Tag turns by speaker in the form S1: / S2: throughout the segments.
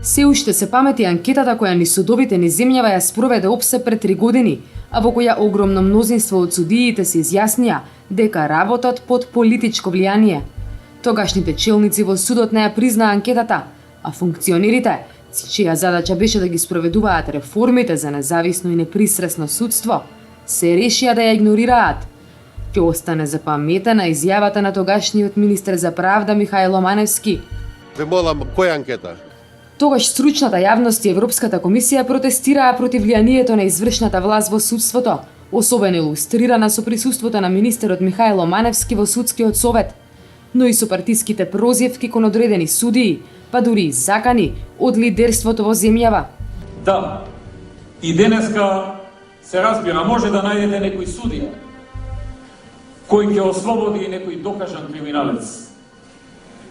S1: Се уште се памети анкетата која ни судовите ни земјава ја спроведе ОПСЕ пред 3 години, а во која огромно мнозинство од судиите се изјаснија дека работат под политичко влијание. Тогашните челници во судот не ја признаа анкетата, а функционерите, чија задача беше да ги спроведуваат реформите за независно и непристрасно судство, се решија да ја игнорираат. Ќе остане запаметена изјавата на тогашниот министер за правда Михајло Маневски.
S2: Ве молам, која анкета?
S1: Тогаш стручната јавност и Европската комисија протестираа против влијанието на извршната власт во судството, особено илустрирана со присуството на министерот Михајло Маневски во судскиот совет, но и со партиските прозивки кон одредени судии, па дури и закани од лидерството во земјава.
S3: Да, и денеска се разбира, може да најдете некој судија кој ќе ослободи некој докажан криминалец.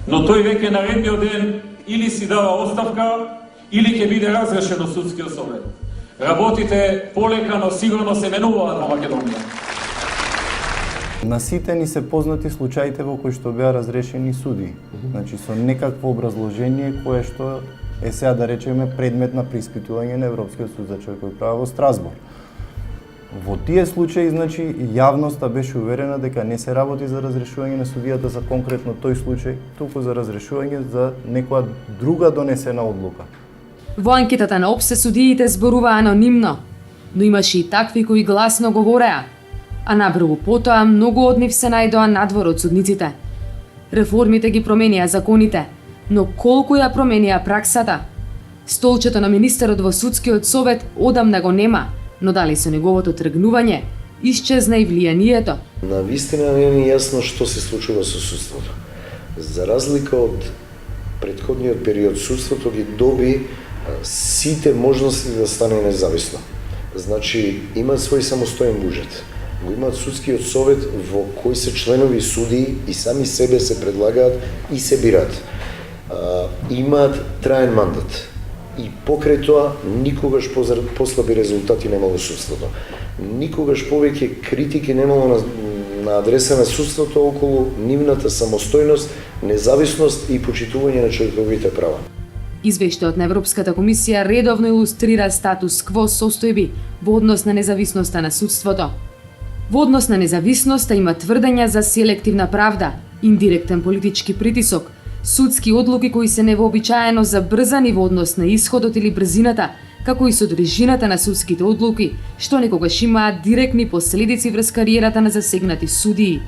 S3: Но тој веќе наредниот ден или си дава оставка, или ќе биде разрешен од судскиот совет. Работите полека, но сигурно се менуваат во Македонија.
S4: На сите ни се познати случаите во кои што беа разрешени судии. Значи со некакво образложение кое што е сега да речеме предмет на преиспитување на Европскиот суд за човекови права во Страсбург. Во тие случаи, значи, јавноста беше уверена дека не се работи за разрешување на судијата за конкретно тој случај, туку за разрешување за некоја друга донесена одлука.
S1: Во анкетата на ОПСЕ судиите зборуваа анонимно, но имаше и такви кои гласно говореа, а набрзо потоа многу од нив се најдоа надвор од судниците. Реформите ги променија законите, но колку ја променија праксата? Столчето на министерот во судскиот совет одамна го нема, но дали со неговото тргнување исчезна и влијанието.
S5: На вистина не е јасно што се случува со судството. За разлика од претходниот период, судството ги доби сите можности да стане независно. Значи, има свој самостоен буџет. Го имаат судскиот совет во кој се членови судии и сами себе се предлагаат и се бираат. Имаат траен мандат. И покрај тоа, никогаш послаби резултати немало судството. Никогаш повеќе критики немало на адреса на судството околу нивната самостојност, независност и почитување на човековите права.
S1: Извештајот на Европската комисија редовно илустрира статус кво состојби во однос на независноста на судството. Во однос на независноста има тврдења за селективна правда, индиректен политички притисок, судски одлуки кои се невообичаено забрзани во однос на исходот или брзината, како и содржината на судските одлуки, што некогаш имаат директни последици врз кариерата на засегнати судии.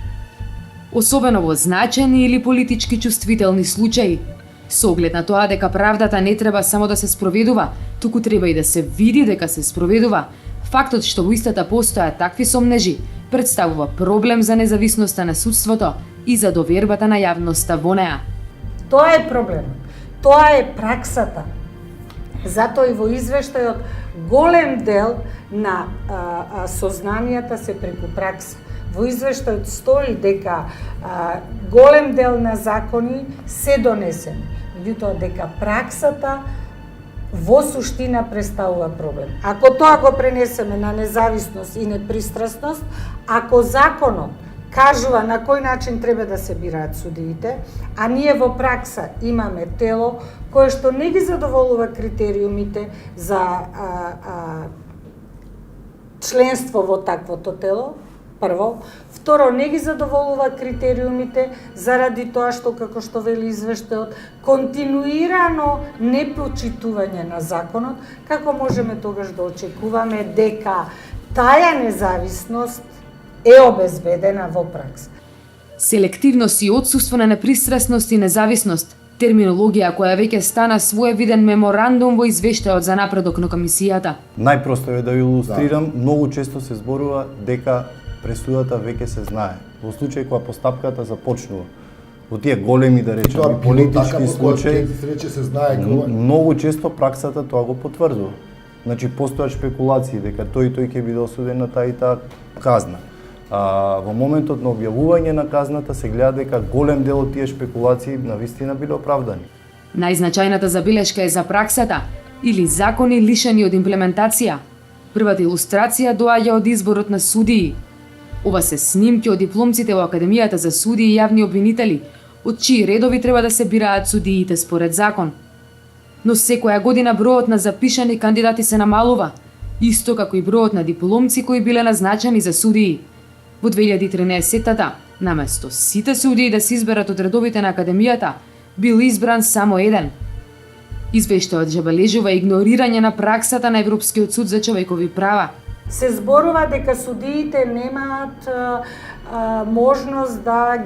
S1: Особено во значајни или политички чувствителни случаи. Со оглед на тоа дека правдата не треба само да се спроведува, туку треба и да се види дека се спроведува, фактот што во истата постојат такви сомнежи представува проблем за независноста на судството и за довербата на јавноста во неа.
S6: Тоа е проблемот. Тоа е праксата. Затоа и во извештајот голем дел на сознанијата се преку пракса. Во извештајот стои дека голем дел на закони се донесени, меѓутоа дека праксата во суштина представува проблем. Ако тоа го пренесеме на независност и непристрасност, ако законот кажува на кој начин треба да се бираат судиите, а ние во пракса имаме тело кое што не ги задоволува критериумите за членство во таквото тело, прво. Второ, не ги задоволува критериумите заради тоа што, како што вели извештајот, континуирано непочитување на законот, како можеме тогаш да очекуваме дека таа независност е обезбедена во пракса.
S1: Селективност и отсуство на непристрасност и независност, терминологија која веќе стана своевиден меморандум во извештајот за напредок на комисијата.
S4: Најпросто е да илустрирам, многу често се зборува дека пресудата веќе се знае. Во случај кога постапката започнува. Во тие големи, да речеме, политички случаи,
S7: се знае
S4: многу често праксата тоа го потврдува. Значи, постојат шпекулации дека тој ќе биде осуден на таа и таа казна. Во моментот на објавување на казната се гледа дека голем дел од тие шпекулации навистина биле оправдани.
S1: Најзначајната забелешка е за праксата или закони лишени од имплементација. Првата илустрација доаѓа од изборот на судии. Ова се снимки од дипломците во Академијата за судии и јавни обвинители, од чии редови треба да се бираат судиите според закон. но секоја година бројот на запишани кандидати се намалува, исто како и бројот на дипломци кои биле назначени за судии. Во 2013-та, наместо сите судии да се изберат од редовите на академијата, бил избран само еден. Извештајот забележува игнорирање на праксата на Европскиот суд за човекови права.
S6: Се зборува дека судиите немаат можност да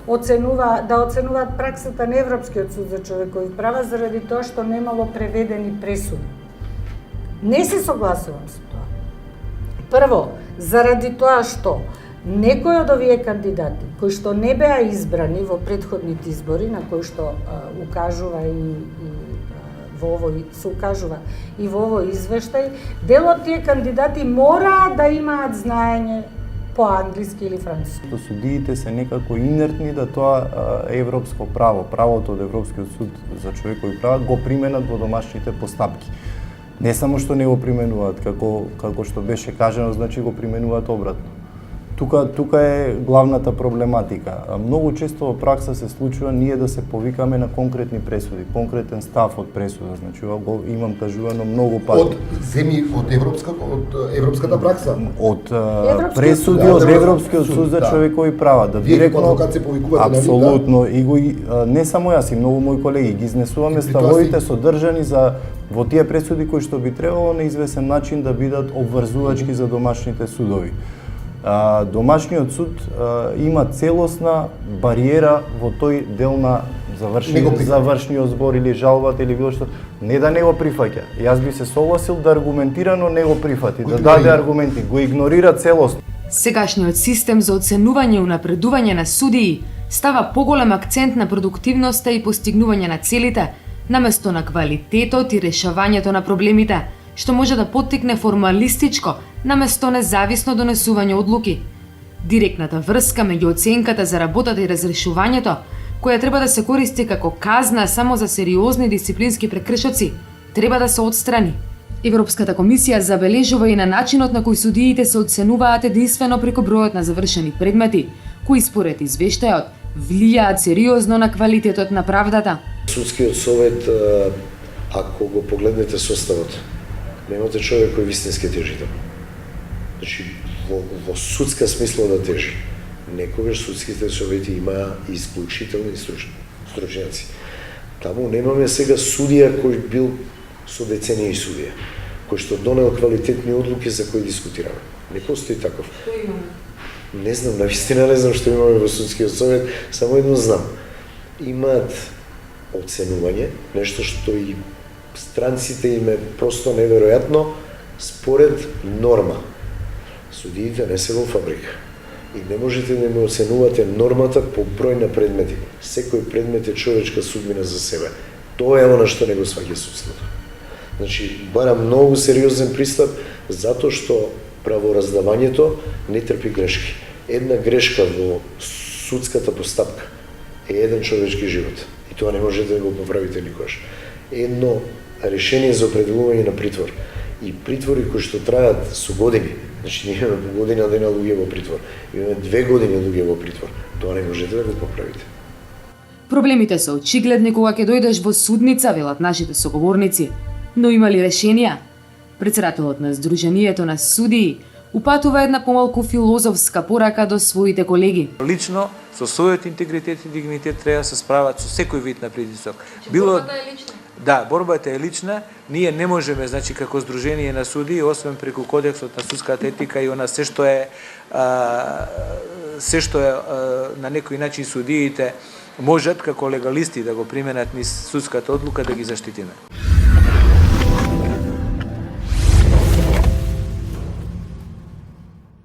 S6: оценуваат праксата на Европскиот суд за човекови права заради тоа што немало преведени пресуди. Не се согласувам со тоа. Прво, заради тоа што некои од овие кандидати кои што не беа избрани во претходните избори, на кои што укажува во овој извештај, дел од тие кандидати мора да имаат знаење по англиски или француски.
S4: Судиите се некако инертни да тоа европско право, правото од Европскиот суд за човекови права го применат во домашните постапки. Не само што не го применуваат како што беше кажано, значи го применуваат обратно. Тука е главната проблематика. Многу често во пракса се случува ние да се повикаме на конкретни пресуди, конкретен став од пресуда, значи го имам кажувано многу пати.
S7: Од европската пракса?
S4: Од пресуди од Европскиот суд за човекови права, да директно
S7: се повикувате
S4: апсолутно и го не само јас, и многу мои колеги ги изнесуваме ставовите содржани во тие пресуди кои што би требало на извесен начин да бидат обврзувачки за домашните судови. Домашниот суд има целосна бариера во тој дел на завршниот збор или жалбата или било што, не да не го прифаќа. Јас би се согласил да аргументирано не го прифати, да даде аргументи, го игнорира целосно.
S1: Сегашниот систем за оценување и унапредување на судии става поголем акцент на продуктивноста и постигнување на целите, наместо на квалитетот и решавањето на проблемите, што може да поттикне формалистичко, наместо независно донесување одлуки. Директната врска меѓу оценката за работата и разрешувањето, која треба да се користи како казна само за сериозни дисциплински прекршоци, треба да се отстрани. Европската комисија забележува и на начинот на кој судиите се оценуваат единствено преку бројот на завршени предмети, кои според извештајот влијаат сериозно на квалитетот на правдата.
S5: Судскиот совет, ако го погледнете составот, немате човек кој вистински тежи таму. Значи, во судска смисла да тежи. Некогаш судските совети има исклучителни стручњаци. Таму немаме сега судија кој бил со децении судија, кој што донел квалитетни одлуки за кои дискутираме. Не постои таков.
S1: Што имаме?
S5: Не знам, навистина не знам што имаме во судскиот совет, само едно знам. Имаат оценување, нешто што и странците им е просто неверојатно според норма. Судиите не се во фабрика и не можете да ме оценувате нормата по број на предмети. Секој предмет е човечка судбина за себе. Тоа е она што не го сваќа судството. Значи, бара многу сериозен пристап, затоа што правораздавањето не трпи грешки. Една грешка во судската постапка е еден човечки живот. И тоа не можете да го поправите никогаш. Едно решение за определување на притвор и притвори кои што трајат со години, значи ние имаме по година дена луѓе во притвор, имаме 2 години луѓе во притвор, тоа не можете да го поправите.
S1: Проблемите се очигледни кога ќе дојдеш во судница, велат нашите соговорници, но има ли решенија? Председателот на Сдруженијето на судии упатува една помалку филозофска порака до своите колеги.
S8: Лично, со својот интегритет и дигнитет треба да се справат со секој вид на притисок.
S1: Борбата е лична?
S8: Да, борбата е лична. Ние не можеме, значи, како Сдружение на судии, освен преку Кодексот на судската етика и она се што е на некој начин судиите можат како легалисти да го применат низ судската одлука да ги заштитиме.